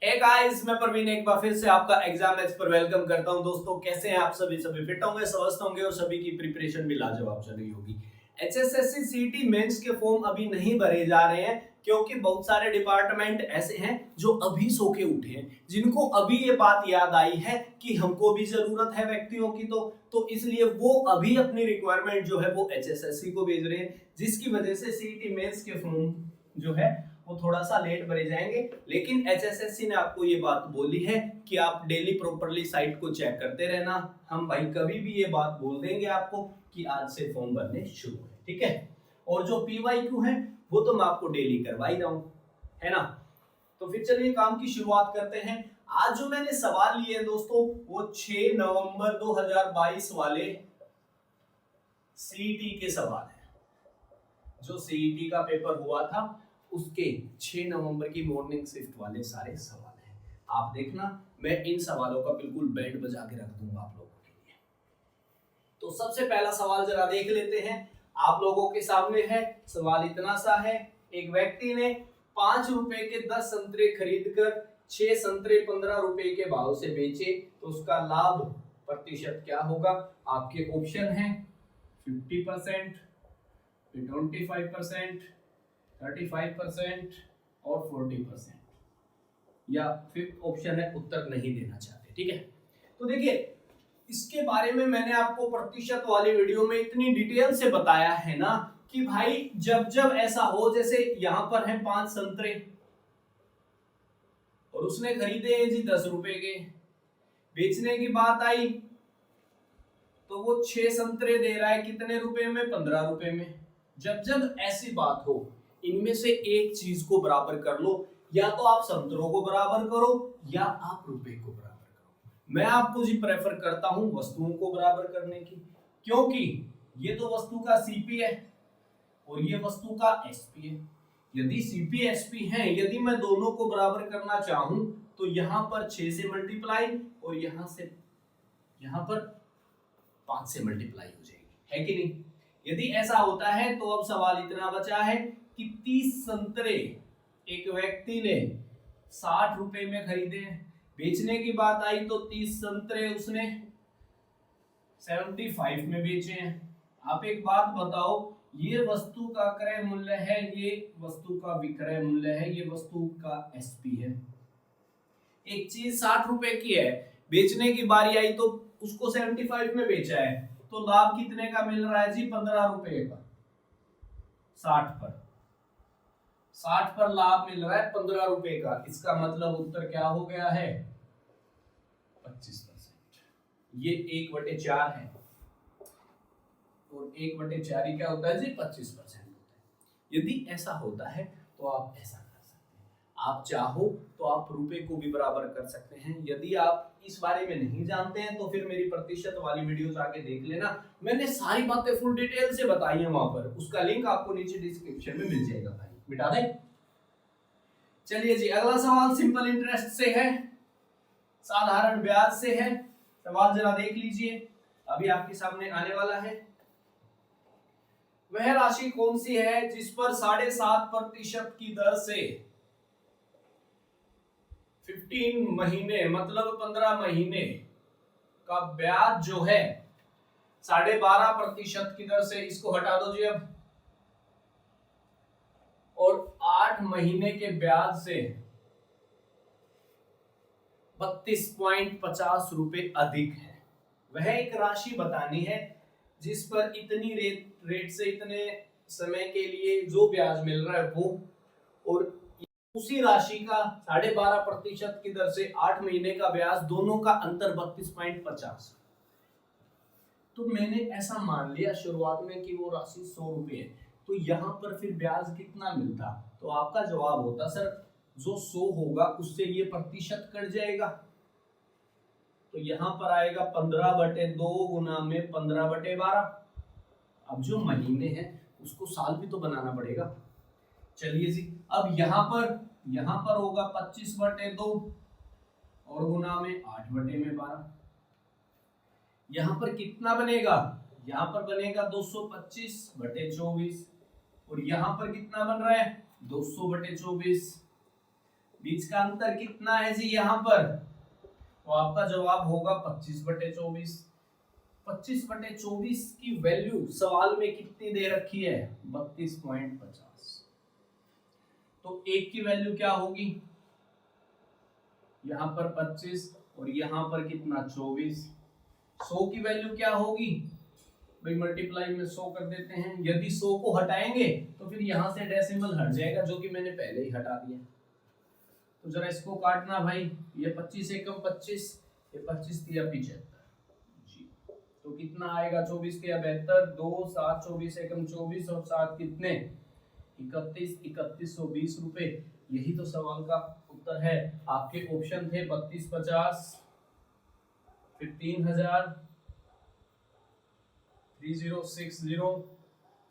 Hey guys, मैं प्रवीण एक बार फिर से आपका एग्जाम मैथ्स पर वेलकम करता हूं। दोस्तों कैसे हैं आप सभी फिट होंगे, स्वस्थ होंगे और सभी की प्रिपरेशन भी लाजवाब चल रही होगी। एचएसएससी सीटी मेंस के फॉर्म अभी नहीं भरे जा रहे हैं क्योंकि बहुत सारे डिपार्टमेंट ऐसे हैं जो अभी सो के उठे हैं, जिनको अभी ये बात याद आई है कि हमको भी जरूरत है व्यक्तियों की, तो इसलिए वो अभी अपनी रिक्वायरमेंट जो है वो एचएसएससी को भेज रहे हैं, जिसकी वजह से सीटी मेंस के फॉर्म जो है वो थोड़ा सा लेट भरे जाएंगे। लेकिन एचएसएससी ने आपको ये बात बोली है कि आप डेली प्रॉपर्ली साइट को चेक करते रहना। हम भाई कभी भी ये बात बोल देंगे आपको कि आज से फॉर्म भरने शुरू है, ठीक है। और जो पीवाईक्यू है वो तो मैं आपको डेली करवा ही रहा हूं, है ना। तो फिर चलिए काम की शुरुआत करते हैं। आज जो मैंने सवाल लिए हैं दोस्तों वो 6 नवंबर 2022 वाले सीईटी के सवाल है। जो सीईटी का पेपर हुआ था उसके 6 नवंबर की मॉर्निंग शिफ्ट वाले सारे सवाल हैं। आप देखना, मैं इन सवालों का बिल्कुल बैंड बजा के रख दूंगा आप लोगों के लिए। तो सबसे पहला सवाल जरा देख लेते हैं, आप लोगों के सामने है। सवाल इतना सा है, एक व्यक्ति ने 5 रुपए के 10 संतरे खरीद कर 6 संतरे 15 रुपए के भाव से बेचे, तो उसका लाभ प्रतिशत क्या होगा। आपके ऑप्शन हैं 50%, 25%, 35% और 40%, या फिफ्थ ऑप्शन है उत्तर नहीं देना चाहते, ठीक है। तो देखिए, इसके बारे में मैंने आपको प्रतिशत वाली वीडियो में इतनी डिटेल से बताया है ना कि भाई जब जब ऐसा हो, जैसे यहां पर है 5 संतरे और उसने खरीदे हैं जी 10 रुपए के, बेचने की बात आई तो वो 6 संतरे दे रहा है कितने रुपए में, 15 रुपए में। जब जब ऐसी बात हो, इनमें से एक चीज को बराबर कर लो, या तो आप संतरों को बराबर करो या आप रुपए को बराबर करो। मैं आपको जी प्रेफर करता हूं वस्तुओं को बराबर करने की, क्योंकि ये तो वस्तु का सीपी है और ये वस्तु का एसपी है। यदि सीपी एसपी है, यदि मैं दोनों को बराबर करना चाहूं तो यहां पर 6 से मल्टीप्लाई और यहां पर 5 से मल्टीप्लाई हो जाएगी, है कि नहीं। यदि ऐसा होता है तो अब सवाल इतना बचा है कि 30 संतरे एक व्यक्ति ने 60 रुपए में खरीदे, बेचने की बात आई तो 30 संतरे उसने 75 में बेचे हैं। आप एक बात बताओ, ये वस्तु का क्रय मूल्य है, ये वस्तु का विक्रय मूल्य है, ये वस्तु का एसपी है। एक चीज 60 रुपए की है, बेचने की बारी आई तो उसको 75 में बेचा है, तो लाभ कितने का मिल रहा है जी, 15 रुपए का। 60 पर लाभ मिल रहा है 15 रुपए का। इसका मतलब उत्तर क्या हो गया है, 25%। ये 1/4 है और 1/4 ही क्या होता है जी, 25% होता है। यदि ऐसा होता है तो आप ऐसा कर सकते हैं, आप चाहो तो आप रुपए को भी बराबर कर सकते हैं। यदि आप इस बारे में नहीं जानते हैं तो फिर मेरी प्रतिशत वाली वीडियो जाके देख लेना, मैंने सारी बातें फुल डिटेल से बताई है वहां पर, उसका लिंक आपको नीचे डिस्क्रिप्शन में मिल जाएगा भाई, मिटा दे। चलिए जी, अगला सवाल सिंपल इंटरेस्ट से है, साधारण ब्याज से है। सवाल जरा देख लीजिए, अभी आपके सामने आने वाला है। वह राशि कौन सी है जिस पर 7.5% की दर से 15 महीने मतलब 15 महीने का ब्याज जो है 12.5% की दर से, इसको हटा दो जी अब, और 8 महीने के ब्याज से 32.50 रुपए अधिक है। वह एक राशि बतानी है जिस पर इतनी रेट से इतने समय के लिए जो ब्याज मिल रहा है वो, और उसी राशि का 12.5% की दर से 8 महीने का ब्याज, दोनों का अंतर 32.50। तो मैंने ऐसा मान लिया शुरुआत में कि वो राशि 100 रुपए है, तो यहां पर फिर ब्याज कितना मिलता, तो आपका जवाब होता सर जो 100 होगा उससे ये प्रतिशत कट जाएगा, तो यहां पर आएगा 15/2 गुना में 15/12। अब जो महीने हैं उसको साल भी तो बनाना पड़ेगा। चलिए जी, अब यहां पर होगा 25/2 और गुना में 8/12। यहां पर कितना बनेगा, यहां पर बनेगा 225/24 और यहां पर कितना बन रहा है 200/24। बीच का अंतर कितना है जी यहाँ पर, तो आपका जवाब होगा 25/24। 25/24 की वैल्यू सवाल में कितनी दे रखी है, 32.50। तो एक की वैल्यू क्या होगी, यहाँ पर 25 और यहाँ पर कितना 24। 100 की वैल्यू क्या होगी भाई, मल्टीप्लाई में 100 कर देते हैं। यदि 100 को हटाएंगे तो फिर यहाँ से डेसिमल हट जाएगा, जो कि मैंने पहले ही हटा दिया। तो जरा इसको काटना भाई, ये 25 एकम 25, ये 25 दिया 75 जी। तो कितना आएगा, 24 के 72, 2 7 24 एकम 24 और 7 कितने 31, 3120 रुपए। यही तो सवाल का उत्तर है। आपके ऑप्शन थे 3250, फिर 3000, 3060,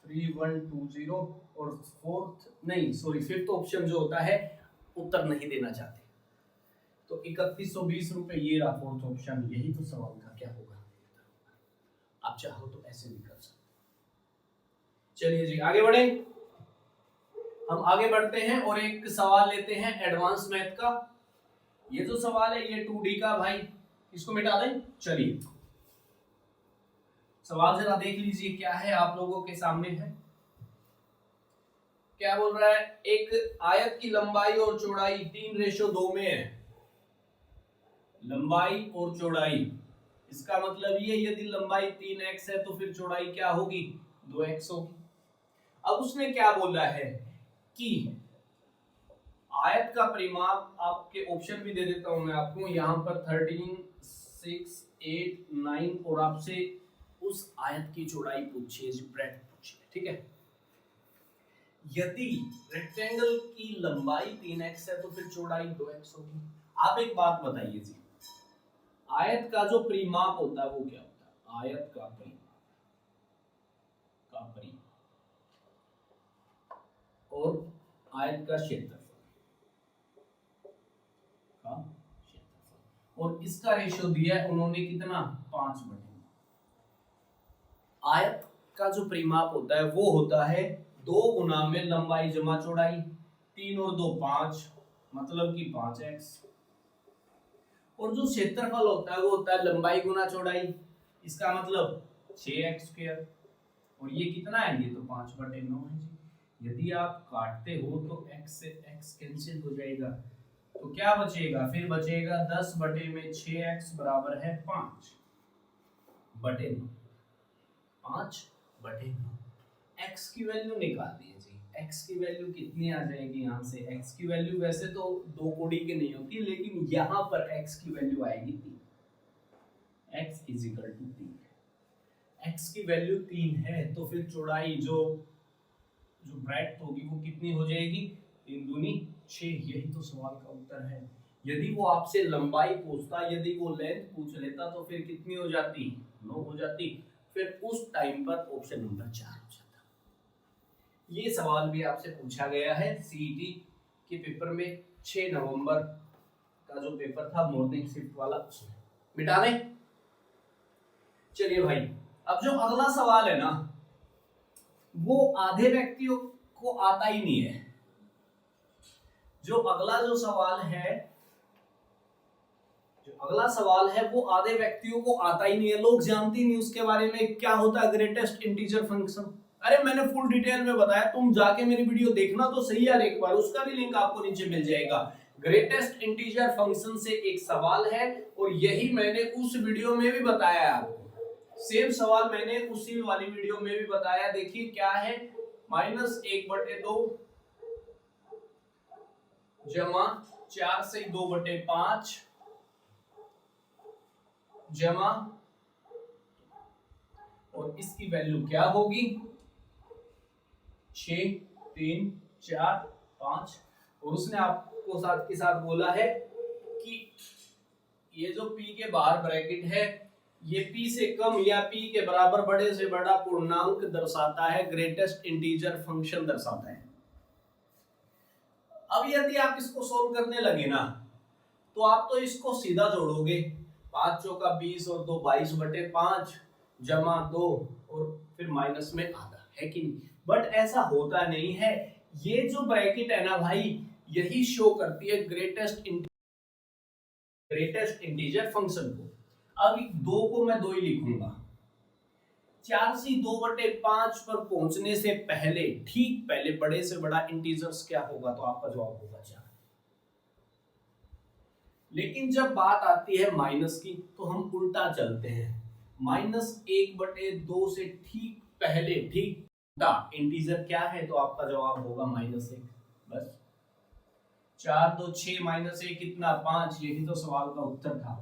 3120 और फिफ्थ ऑप्शन जो होता है उत्तर नहीं देना चाहते। तो 3120 रुपए ये रहा फोर्थ ऑप्शन। यही तो सवाल का क्या होगा, आप चाहो तो ऐसे भी कर सकते। चलिए जी आगे बढ़े, हम आगे बढ़ते हैं और एक सवाल लेते हैं एडवांस मैथ का। ये जो सवाल है ये 2D का भाई, इसको मिटा दें। चलिए सवाल जरा देख लीजिए क्या है, आप लोगों के सामने है। क्या बोल रहा है, एक आयत की लंबाई और चौड़ाई 3:2 में है। लंबाई और चौड़ाई, इसका मतलब ये यदि लंबाई 3x है तो फिर चौड़ाई क्या होगी, 2x होगी। अब उसने क्या बोला है कि आयत का परिमाप, आपके ऑप्शन भी दे देता हूं मैं आपको, यहां पर 13, 6, 8, 9 और आपसे उस आयत की चौड़ाई पूछिए, ब्रेड्थ पूछिए, ठीक है। यदि रेक्टेंगल की लंबाई 3x है तो फिर चौड़ाई 2x होगी। आप एक बात बताइए जी, आयत का जो परिमाप होता है वो क्या होता है, आयत का परिमाप और आयत का क्षेत्रफल और इसका रेशियो दिया है उन्होंने कितना, 5/9। आयत का जो परिमाप होता है वो होता है 2 गुना में लंबाई जमा चौड़ाई, 3 और 2 5, मतलब कि 5x। और जो क्षेत्रफल होता है वो होता है लंबाई गुना चौड़ाई, इसका मतलब 6x²। और ये कितना है, ये तो 5/9 है जी। यदि आप काटते हो तो x से x कैंसिल हो जाएगा, तो क्या बचेगा, फिर बचेगा 10/6x बराबर है 5/9। 5/9। x की वैल्यू निकाल दीजिए। x की वैल्यू कितनी आ जाएगी, यहाँ से x की वैल्यू वैसे तो 2 कोड़ी की नहीं होती, लेकिन यहाँ पर x की वैल्यू आएगी 3। x = 3। x की वैल्यू 3 है तो फिर चौड़ाई जो ब्रेड्थ होगी वो कितनी हो जाएगी, 3 दूनी 6। यही तो सवाल का उत्तर है। यदि वो आपसे लंबाई पूछता, यदि वो लेंथ पूछ लेता तो फिर कितनी हो जाती, 9 हो जाती। फिर उस टाइम पर ऑप्शन नंबर 4 हो जाता। ये सवाल भी आपसे पूछा गया है सीईटी के पेपर में, 6 नवंबर का जो पेपर था मॉर्निंग शिफ्ट वाला, उसमें मिटा दें। चलिए भाई, अब जो अगला सवाल है ना वो आधे व्यक्तियों को आता ही नहीं है। जो अगला सवाल है वो आधे व्यक्तियों को आता ही नहीं है, लोग जानते ही नहीं उसके बारे में। क्या होता है ग्रेटेस्ट इंटीजर फंक्शन, अरे मैंने फुल डिटेल में बताया, तुम जाके मेरी वीडियो देखना तो सही यार एक बार, उसका भी लिंक आपको नीचे मिल जाएगा। ग्रेटेस्ट इंटीजर फंक्शन से एक सवाल है और यही मैंने उस वीडियो में भी बताया है आपको। सेम सवाल मैंने उसी वाली वीडियो में भी बताया। देखिए क्या है, -1/2 जमा 4 से 2/5 जमा, और इसकी वैल्यू क्या होगी, 6, 3, 4, 5। और उसने आपको साथ के साथ बोला है कि ये जो p के बाहर ब्रैकेट है ये p से कम या p के बराबर बड़े से बड़ा पूर्णांक दर्शाता है, ग्रेटेस्ट इंटीजर फंक्शन दर्शाता है। अब यदि आप इसको सोल्व करने लगे ना तो आप तो इसको सीधा जोड़ोगे, 5 चौका 20 और 2 22/5 जमा 2 और फिर माइनस में आधा, है कि नहीं। बट ऐसा होता नहीं है। ये जो ब्रैकेट है ना भाई, यही शो करती है ग्रेटेस्ट इंटीजर फंक्शन को। अब 2 को मैं 2 ही लिखूंगा। 4c2/5 पर पहुंचने से पहले, ठीक पहले बड़े से बड़ा इंटीजर्स क्या होगा, तो आपका जवाब होगा 4। लेकिन जब बात आती है माइनस की तो हम उल्टा चलते हैं। -1/2 से ठीक पहले, ठीक उल्टा इंटीजर क्या है, तो आपका जवाब होगा -1। बस 4 2 6 -1 कितना 5, यही तो सवाल का उत्तर था।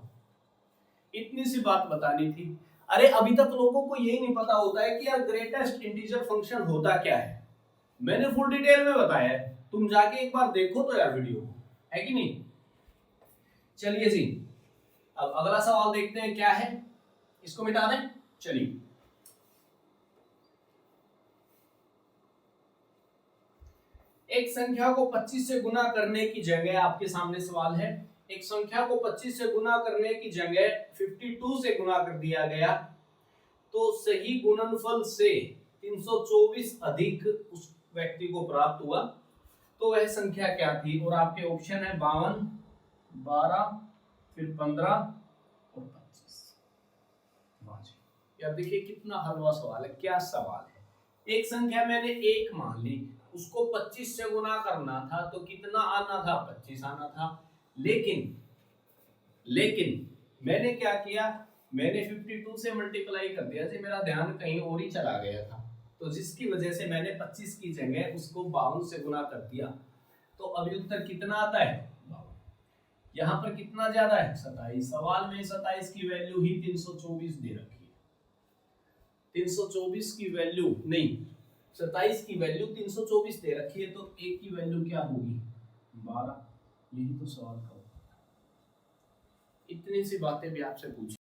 इतनी सी बात बतानी थी। अरे अभी तक लोगों को यही नहीं पता होता है कि यार ग्रेटेस्ट इंटीजर फंक्शन होता क्या है। मैंने फुल डिटेल में बताया है, तुम जाके एक बार देखो तो यार वीडियो, है कि नहीं। चलिए जी, अब अगला सवाल देखते हैं क्या है। इसको मिटा दें, चलिए। एक संख्या को 25 से गुना करने की जगह, आपके सामने सवाल है, एक संख्या को 25 से गुना करने की जगह 52 से गुना कर दिया गया तो सही गुणनफल से 324 अधिक उस व्यक्ति को प्राप्त हुआ, तो वह संख्या क्या थी। और आपके ऑप्शन है 52, 12, फिर 15 और 25। यार देखिए कितना हलवा सवाल है, क्या सवाल है। एक संख्या मैंने 1 मान ली, उसको 25 से गुना करना था तो कितना आना था, 25 आना था। लेकिन मैंने क्या किया, मैंने 52 से मल्टीप्लाई कर दिया जी, मेरा ध्यान कहीं और ही चला गया था, तो जिसकी वजह से मैंने 25 की जगह उसको 52 से गुना कर दिया। तो अभी उत्तर कितना आता है, 52। यहाँ पर कितना ज्यादा है, 27। सवाल में 27 की वैल्यू ही 324 दे रखी है। 324 की वैल्यू नहीं, 27 की वैल्यू 324 दे रखी है, तो एक की वैल्यू क्या होगी, 12। यही तो सवाल का उत्तर। इतनी सी बातें भी आपसे पूछी।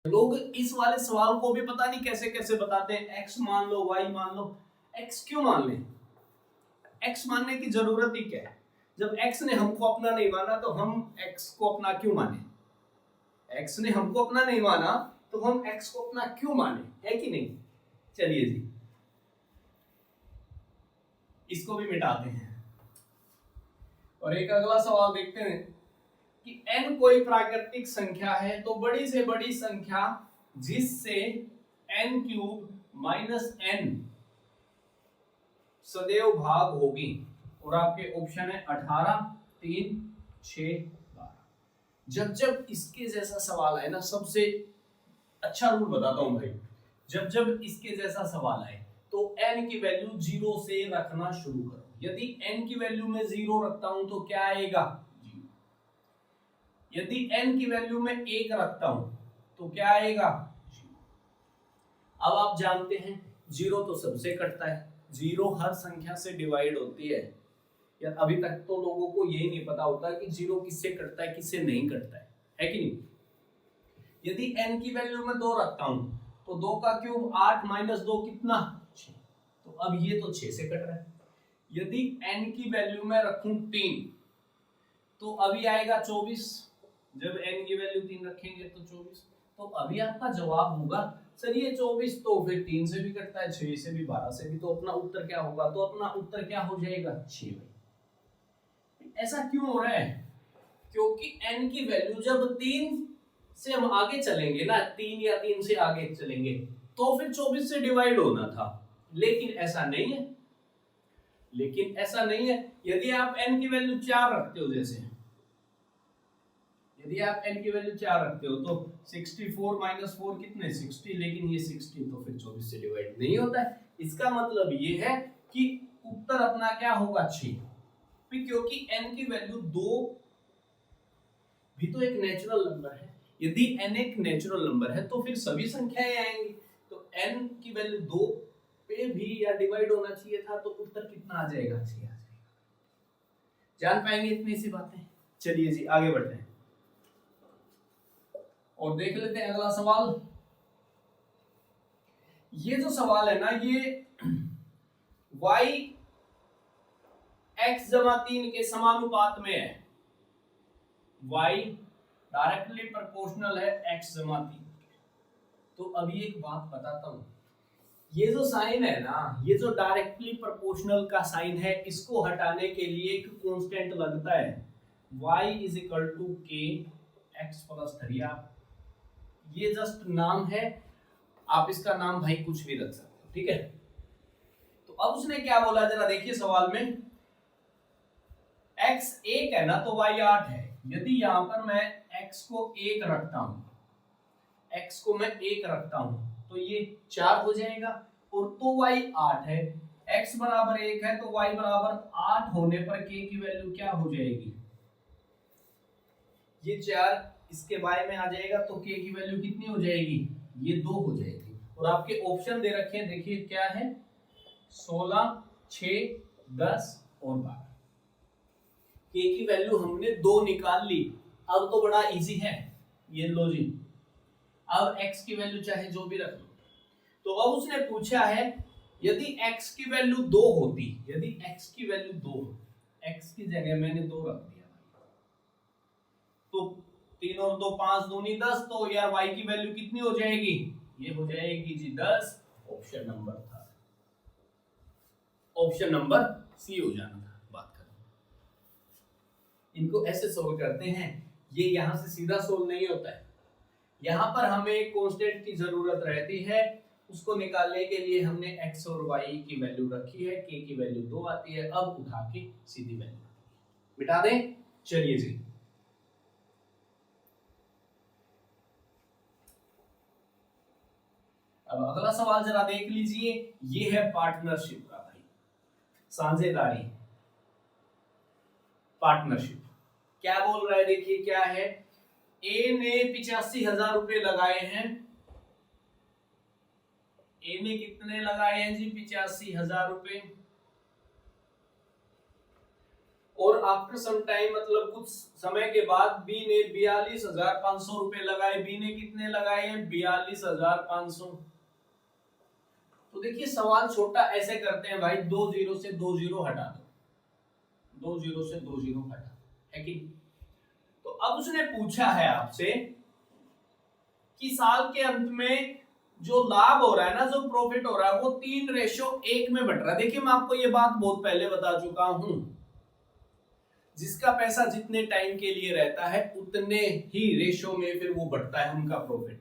लोग इस वाले सवाल को भी पता नहीं कैसे कैसे बताते हैं, x मान लो, y मान लो। x क्यों मान ले, x मानने की जरूरत ही क्या है। जब x ने हमको अपना नहीं माना तो हम x को अपना क्यों माने। x ने हमको अपना नहीं माना तो हम x को अपना क्यों माने, है कि नहीं। चलिए जी, इसको भी मिटाते हैं और एक अगला सवाल देखते हैं कि n कोई प्राकृतिक संख्या है तो बड़ी से बड़ी संख्या जिससे n³ - n सदैव भाग होगी। और आपके ऑप्शन है 18, 3, 6, 12। जब इसके जैसा सवाल आए ना, सबसे अच्छा रूल बताता हूं भाई, जब इसके जैसा सवाल आए तो n की वैल्यू 0 से रखना शुरू करो। यदि n की वैल्यू में 0 रखता हूं तो क्या आएगा, 0। यदि n की वैल्यू में 1 रखता हूं तो क्या आएगा, 0। अब आप जानते हैं 0 तो सबसे कटता है, 0 हर संख्या से डिवाइड होती है। यार अभी तक तो लोगों को यही नहीं पता होता कि 0 किससे कटता है, किससे नहीं कटता है कि नहीं। यदि n की वैल्यू में 2 रखता हूं तो 2 का क्यूब 8 - 2 कितना, 6। तो अब ये तो 6 से कट रहा है। यदि n की वैल्यू में रखूं 3 तो अभी आएगा 24। जब n की वैल्यू 3 रखेंगे तो 24। तो अभी आपका जवाब होगा सर ये 24 तो फिर 3 से भी कटता है, 6 से भी, 12 से भी, तो अपना उत्तर क्या होगा, तो अपना उत्तर क्या हो जाएगा, 6। ऐसा क्यों हो रहा है, क्योंकि n की वैल्यू जब 3 से हम आगे चलेंगे ना, 3 या 3 से आगे चलेंगे तो फिर 24 से डिवाइड होना था। लेकिन ऐसा नहीं है, यदि आप n की वैल्यू 4 रखते हो, जैसे यदि आप n की वैल्यू 4 रखते हो तो 64 - 4 कितने, 60। लेकिन ये 60 तो फिर 24 से डिवाइड नहीं होता है। इसका मतलब ये है कि उत्तर अपना क्या होगा, 6। क्योंकि n की वैल्यू 2 भी तो एक नेचुरल नंबर है। यदि n एक नेचुरल नंबर है तो फिर सभी संख्याएं आएंगी, तो n की वैल्यू 2 पे भी या डिवाइड होना चाहिए था, तो उत्तर कितना आ जाएगा, 6 आ जाएगा। जान पाएंगे इतनी सी बातें। चलिए जी आगे बढ़ते हैं और देख लेते हैं अगला सवाल। ये जो सवाल है ना, ये y x जमा 3 के समानुपात में है। y डायरेक्टली प्रोपोर्शनल है x जमा 3। तो अभी एक बात बताता हूं, ये जो साइन है ना, ये जो डायरेक्टली प्रोपोर्शनल का साइन है, इसको हटाने के लिए एक कांस्टेंट लगता है, y इज इक्वल टू के एक्स प्लस 3। ये जस्ट नाम है, आप इसका नाम भाई कुछ भी रख सकते हो, ठीक है। तो अब उसने क्या बोला, जरा देखिए सवाल में, x 1 है ना तो y 8 है। यदि यहां पर मैं x को 1 रखता हूं, x को मैं 1 रखता हूं तो ये 4 हो जाएगा, और तो y 8 है, x बराबर 1 है तो y बराबर 8 होने पर k की वैल्यू क्या हो जाएगी, ये 4 इसके y में आ जाएगा तो k की वैल्यू कितनी हो जाएगी, ये 2 हो जाएगी। और आपके ऑप्शन दे रखे हैं, देखिए क्या है, 16, 6, 10 और 12। k की वैल्यू हमने 2 निकाल ली। अब तो बड़ा इजी है ये, लो जी, अब x की वैल्यू चाहे जो भी रख लो। तो अब उसने पूछा है, यदि x की वैल्यू 2 होती, यदि x की वैल्यू 2, x की जगह मैंने 2 रख दिया, तो 3 और 2 5, 2 नहीं 10, तो यार y की वैल्यू कितनी हो जाएगी, ये हो जाएगी जी 10। ऑप्शन नंबर था, ऑप्शन नंबर सी हो जाना था। बात करें, इनको ऐसे सोल्व करते हैं, ये यहां से सीधा सोल्व नहीं होता है, यहां पर हमें एक कांस्टेंट की जरूरत रहती है, उसको निकालने के लिए हमने x और y की वैल्यू रखी है, k की वैल्यू 2 आती है, अब उठा के सीधी वैल्यू मिटा दें। चलिए जी, अब अगला सवाल जरा देख लीजिए, ये है पार्टनरशिप का भाई, साझेदारी, पार्टनरशिप। क्या बोल रहा है, देखिए क्या है, ए ने 85,000 रुपए लगाए हैं, ए ने कितने लगाए हैं जी, 85,000 रुपए, और आफ्टर सम टाइम मतलब कुछ समय के बाद बी ने 42,500 रुपए लगाए, बी ने कितने लगाए हैं, 42,500। तो देखिए सवाल छोटा ऐसे करते हैं भाई, 2 जीरो से 2 जीरो हटा दो, 2 जीरो से 2 जीरो हटा दो, है कि। तो अब उसने पूछा है आपसे कि साल के अंत में जो लाभ हो रहा है ना, जो प्रॉफिट हो रहा है, वो 3:1 में बट रहा है। देखिए मैं आपको ये बात बहुत पहले बता चुका हूं, जिसका पैसा जितने टाइम के लिए रहता है उतने ही रेशो में फिर वो बढ़ता है उनका प्रॉफिट।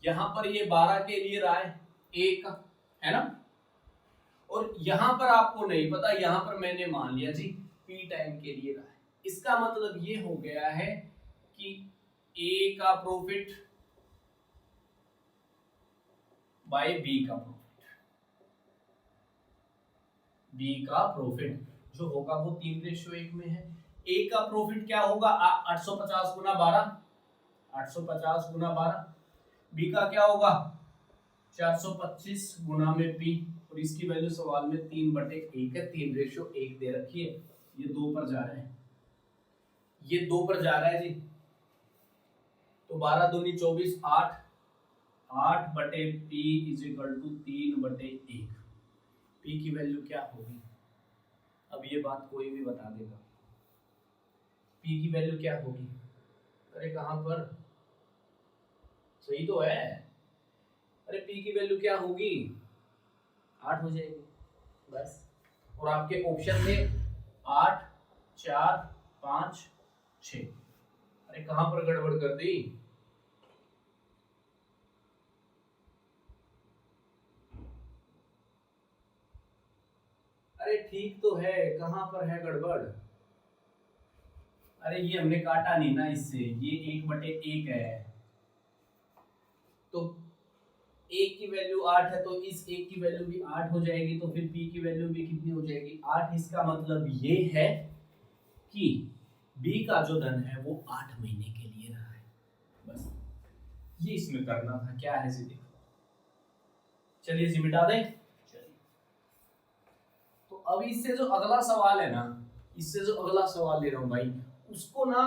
यहां पर ये 12 के लिए रहा है, 1 है ना, और यहां पर आपको नहीं पता, यहां पर मैंने मान लिया जी p टाइम के लिए रहा है। इसका मतलब ये हो गया है कि a का प्रॉफिट बाय b का प्रॉफिट, b का प्रॉफिट जो होगा वो 3:1 में है। a का प्रॉफिट क्या होगा, 850 गुना 12, 850 गुना 12। b का क्या होगा, 425 गुना में p, और इसकी वैल्यू सवाल में 3/1 है, 3:1 दे रखी है, ये 2 पर जा रहा है, ये 2 पर जा रहा है जी। तो 12 दूनी 24, 8, 8/p is equal to 3/1। p की वैल्यू क्या होगी, अब ये बात कोई भी बता देगा, p की वैल्यू क्या होगी, अरे कहां पर, सही तो है, अरे p की वैल्यू क्या होगी, 8 हो जाएगी बस। और आपके ऑप्शन थे 8, 4, 5, 6, अरे कहां पर गड़बड़ कर दी, अरे ठीक तो है, कहां पर है गड़बड़, अरे ये हमने काटा नहीं ना इससे, ये 1/1 है, तो 1 की वैल्यू 8 है तो इस 1 की वैल्यू भी 8 हो जाएगी, तो फिर p की वैल्यू भी कितनी हो जाएगी, 8। इसका मतलब ये है कि b का जो धन है वो 8 महीने के लिए रहा है, बस ये इसमें करना था। क्या है जी, देखो, चलिए जी मिटा दें। चलिए, तो अब इससे जो अगला सवाल है ना, इससे जो अगला सवाल ले रहा हूं भाई, उसको ना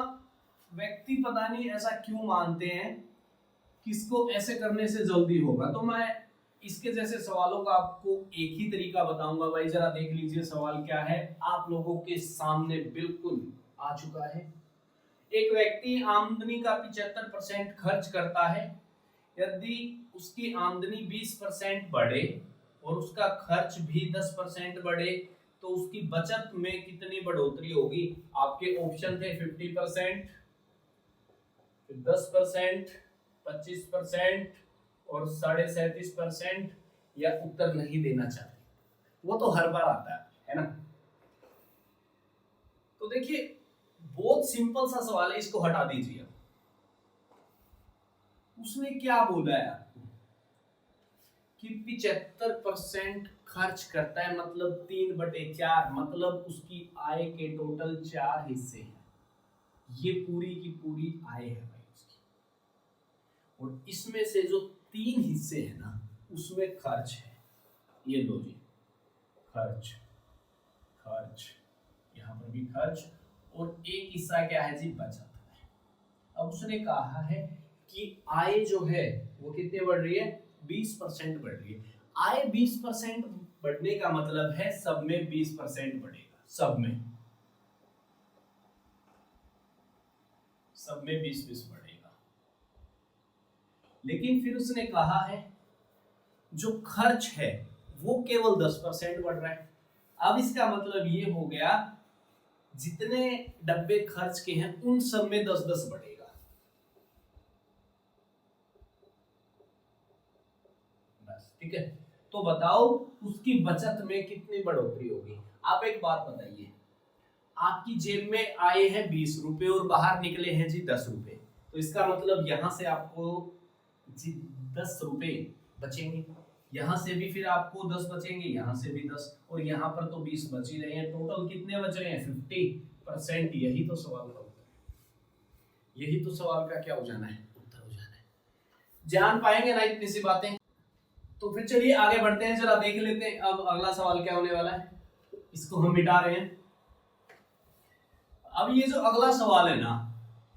व्यक्ति पता नहीं ऐसा क्यों मानते हैं किसको ऐसे करने से जल्दी होगा, तो मैं इसके जैसे सवालों का आपको एक ही तरीका बताऊंगा भाई। जरा देख लीजिए सवाल क्या है, आप लोगों के सामने बिल्कुल आ चुका है। एक व्यक्ति आमदनी का 75% खर्च करता है, यदि उसकी आमदनी 20% बढ़े और उसका खर्च भी 10% बढ़े तो उसकी बचत में कितनी बढ़ोतरी होगी? आपके ऑप्शन थे 50%, 10%, 25% और 37.5%, या उत्तर नहीं देना चाहते। वो तो हर बार आता है ना। तो देखिए बहुत सिंपल सा सवाल है, इसको हटा दीजिए। उसने क्या बोला है आपको कि 75% खर्च करता है, मतलब 3/4, मतलब उसकी आय के टोटल 4 हिस्से हैं। ये पूरी की पूरी आय है भाई उसकी, और इसमें से जो 3 हिस्से हैं ना उसमें खर्च है। ये लो जी, खर्च, खर्च, यहाँ पर भी खर्च, और एक हिस्सा क्या है जी? बचत है। अब उसने कहा है कि आय जो है वो कितने बढ़ रही है? 20% बढ़ रही है। आय 20% बढ़ने का मतलब है सब में 20% बढ़ेगा, सब में 20-20 बढ़ेगा। लेकिन फिर उसने कहा है जो खर्च है वो केवल 10% बढ़ रहा है। अब इसका मतलब ये हो गया जितने डब्बे खर्च के हैं उन सब में 10-10 बढ़ेगा। बस ठीक है। तो बताओ उसकी बचत में कितनी बढ़ोतरी होगी? आप एक बात बताइए, आपकी जेब में आए हैं 20 रुपए और बाहर निकले हैं जी 10 रुपए, तो इसका मतलब यहां से आपको जी 10 रुपए बचेंगे, यहां से भी फिर आपको 10 बचेंगे, यहां से भी 10, और यहां पर तो 20 बच ही रहे हैं। टोटल कितने बच रहे हैं? 50%। यही तो सवाल का उत्तर है, यही तो सवाल का क्या हो जाना है? उत्तर हो जाना है। जान पाएंगे ना इतनी सी बातें? तो फिर चलिए आगे बढ़ते हैं, जरा देख लेते हैं अब अगला सवाल क्या होने वाला है। इसको हम मिटा रहे हैं। अब ये जो अगला सवाल है ना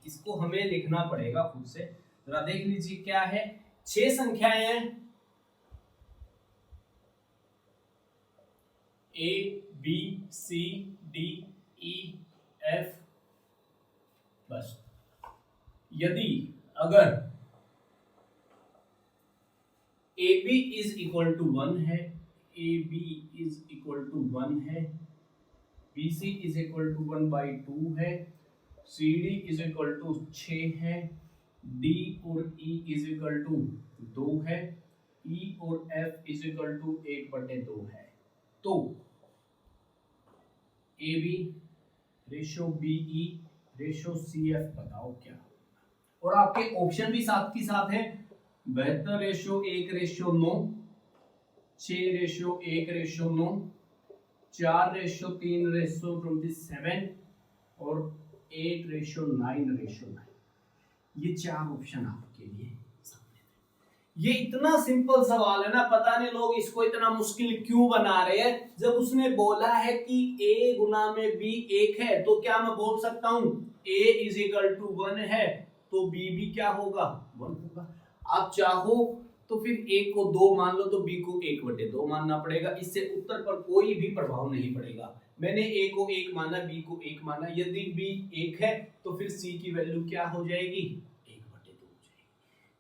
इसको हमें लिखना पड़ेगा खुद से। जरा देख लीजिए क्या है। 6 संख्याएं हैं, A B C D E F। बस यदि अगर AB इज इक्वल टू 1 है, AB इज इक्वल टू 1 है, BC इज इक्वल टू 1/2 है, CD इज इक्वल टू 6 है, D और E इज इक्वल टू 2 है, E और F इज इक्वल टू 1/2 है, तो AB ratio BE ratio CF बताओ क्या होगा। और आपके ऑप्शन भी साथ की साथ है। 72:1:9, 6:1:9, 4:3:27 और 8:9:9। ये 4 ऑप्शन आपके लिए सामने थे। ये इतना सिंपल सवाल है ना, पता नहीं लोग इसको इतना मुश्किल क्यों बना रहे हैं। जब उसने बोला है कि A गुना में B 1 है तो क्या मैं बोल सकता हूं A इज इक्वल टू 1 है तो B भी क्या होगा? 1 होगा। आप चाहो तो फिर A को 2 मान लो तो B को 1/2 मानना पड़ेगा, इससे उत्तर पर कोई भी प्रभाव नहीं पड़ेगा। मैंने A को 1 माना, B को 1 माना, यदि B 1 है तो फिर C की वैल्यू क्या हो जाएगी? 1/2 हो जाएगी।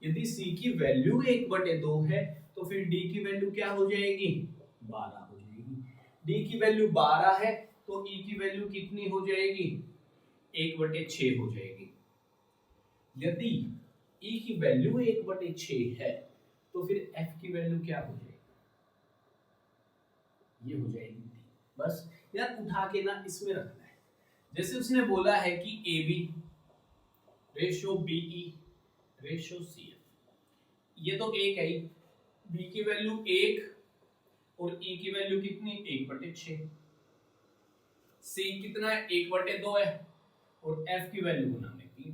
यदि C की वैल्यू 1/2 है तो फिर D की वैल्यू क्या हो जाएगी? 12 हो जाएगी। D की वैल्यू 12 है तो E की वैल्यू कितनी हो जाएगी? 1/6 हो जाएगी। यदि E की वैल्यू 1/6 है तो फिर F की वैल्यू क्या हो जाएगी? ये हो जाएगी 3। बस यार उठा के ना इसमें रखना है। जैसे उसने बोला है कि AB ratio BE ratio CF, ये तो 1 है ही। B की वैल्यू 1 और E की वैल्यू कितनी? 1/6। C कितना है? 1/2 है, और F की वैल्यू गुना में 3।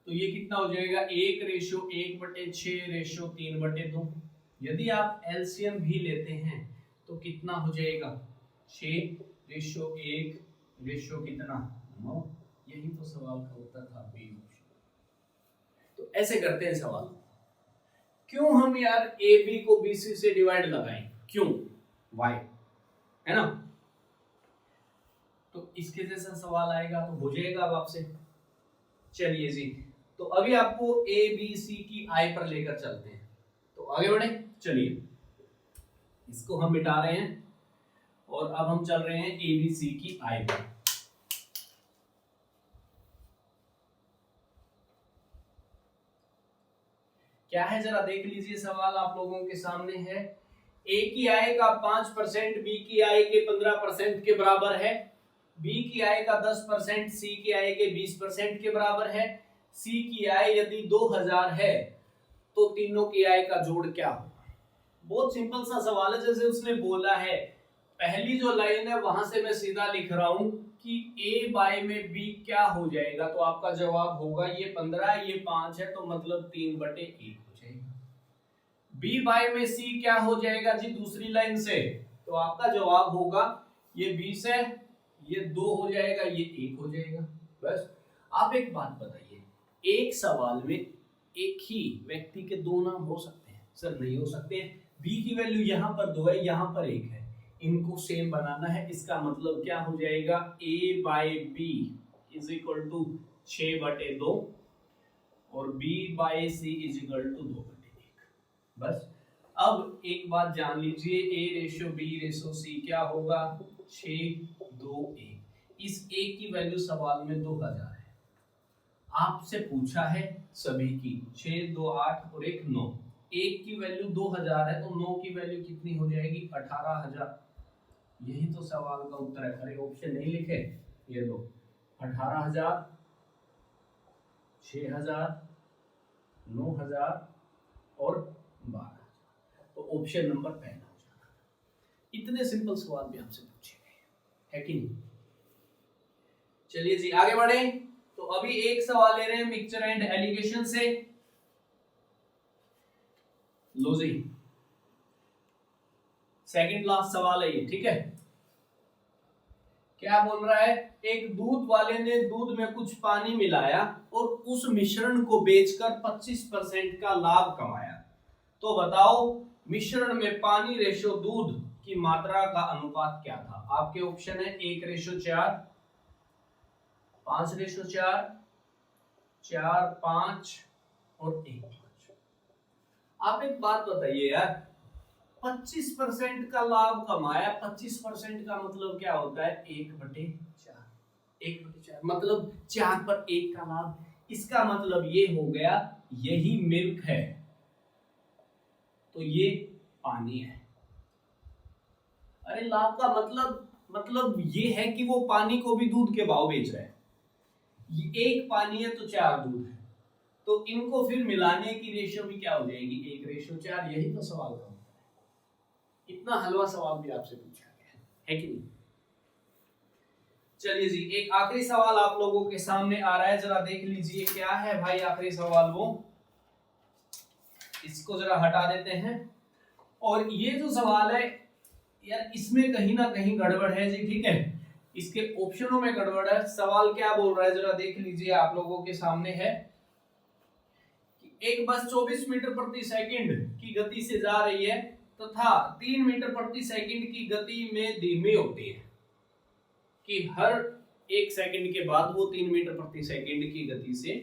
तो ये कितना हो जाएगा? 1:1/6 रेशो 3/2। यदि आप एलसीएम भी लेते हैं तो कितना हो जाएगा? 6:1 रेशो कितना? 9। यही तो सवाल का उत्तर था, बी ऑप्शन। तो ऐसे करते हैं सवाल। क्यों हम यार ए बी को बीसी से डिवाइड लगाएं? क्यों? वाई, है ना? तो इसके जैसा सवाल आएगा तो हो जाएगा अब आपसे। चलिए जी, तो अभी आपको ए बी सी की आय पर लेकर चलते हैं, तो आगे बढ़े। चलिए इसको हम मिटा रहे हैं और अब हम चल रहे हैं एबीसी की आई पर। क्या है जरा देख लीजिए, सवाल आप लोगों के सामने है। ए की आय का 5% बी की आय के 15% के बराबर है, बी की आय का 10% सी की आय के 20% के बराबर है, सी की आय यदि 2000 है तो तीनों की आय का जोड़ क्या होगा। बहुत सिंपल सा सवाल है, जैसे उसने बोला है पहली जो लाइन है वहां से मैं सीधा लिख रहा हूं कि a बाय में b क्या हो जाएगा, तो आपका जवाब होगा ये 15 ये 5 है तो मतलब 3/1 हो जाएगा। b बाय में c क्या हो जाएगा जी दूसरी लाइन से, तो आपका जवाब होगा ये 20 है ये 2 हो जाएगा ये 1 हो जाएगा। बस आप एक बात बताइए, एक सवाल में एक ही व्यक्ति के दो नाम हो सकते हैं? सर नहीं हो सकते हैं। b की वैल्यू यहाँ पर 2 है यहाँ पर 1 है, इनको सेम बनाना है। इसका मतलब क्या हो जाएगा a by b is equal to 6/2 और b by c is equal to 2/1। बस अब एक बात जान लीजिए, a ratio b ratio c क्या होगा 6:2:1। इस a की वैल्यू सवाल में 2000 है, आपसे पूछा है सभी की 6 2 8 और 1 9। 1 की वैल्यू 2000 है तो 9 की वैल्यू कितनी हो जाएगी 18000। यही तो सवाल का उत्तर है। अरे ऑप्शन नहीं लिखे, ये लो 18000 6000 9000 और 12000, तो ऑप्शन नंबर पहला हो जाना। इतने सिंपल सवाल भी आपसे पूछे गए है कि नहीं। चलिए जी आगे बढ़े। तो अभी एक सवाल ले रहे हैं मिक्सचर एंड एलिगेशन से। लो जी सेकंड लास्ट सवाल है ये, ठीक है। क्या बोल रहा है, एक दूध वाले ने दूध में कुछ पानी मिलाया और उस मिश्रण को बेचकर 25% का लाभ कमाया। तो बताओ मिश्रण में पानी रेशो दूध की मात्रा का अनुपात क्या था। आपके ऑप्शन है 1:4, 5:4, 4:5 और 1:5। आप एक बात बताइए यार, 25% का लाभ कमाया, 25% का मतलब क्या होता है 1/4, 1/4 मतलब 4/1 का लाभ। इसका मतलब ये हो गया यही मिल्क है तो ये पानी है। अरे लाभ का मतलब ये है कि वो पानी को भी दूध के भाव बेच रहा है। ये एक पानी है तो 4 दूध है, तो इनको फिर मिलाने की रेशियो भी क्या हो जाएगी 1:4। यही तो सवाल का उत्तर है। इतना हलवा सवाल भी आपसे पूछा गया है कि नहीं। चलिए जी एक आखिरी सवाल आप लोगों के सामने आ रहा है, जरा देख लीजिए क्या है भाई आखिरी सवाल। वो इसको जरा हटा देते हैं। और ये जो सवाल है यार इसमें कहीं ना कहीं गड़बड़ है जी, ठीक है। इसके ऑप्शनों में गड़बड़ है। सवाल क्या बोल रहा है जरा देख लीजिए, आप लोगों के सामने है कि एक बस 24 मीटर प्रति सेकंड की गति से जा रही है तथा 3 मीटर प्रति सेकंड की गति में धीमी होती है, कि हर 1 सेकंड के बाद वो 3 मीटर प्रति सेकंड की गति से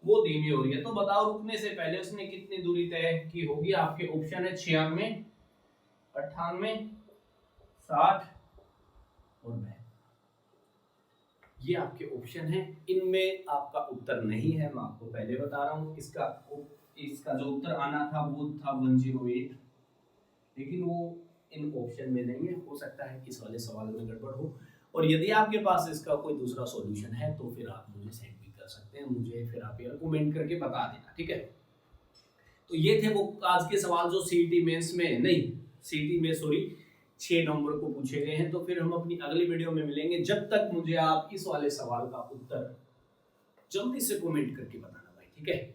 वो धीमी हो रही है। तो बताओ रुकने से पहले उसने कितनी दूरी तय की होगी। आपके ऑप्शन है 96, 98, 60 और 62। ये आपके ऑप्शन है, इनमें आपका उत्तर नहीं है, मैं आपको पहले बता रहा हूँ। इसका जो उत्तर आना था वो था 108, लेकिन वो इन ऑप्शन में नहीं है। हो सकता है इस वाले सवाल में गड़बड़ हो। और यदि आपके पास इसका कोई दूसरा सॉल्यूशन है तो फिर आप मुझे सेंड भी कर सकते हैं, मुझे फिर आप यार कमेंट करके बता देना, ठीक है। तो ये थे वो आज के सवाल जो सीईटी मेंस में नहीं, सीईटी में सॉरी 6 नवंबर को पूछे गए हैं। तो फिर हम अपनी अगली वीडियो में मिलेंगे। जब तक मुझे आप इस वाले सवाल का उत्तर जल्दी से कमेंट करके बताना भाई, ठीक है।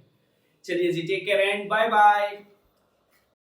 चलिए जी take care and bye bye.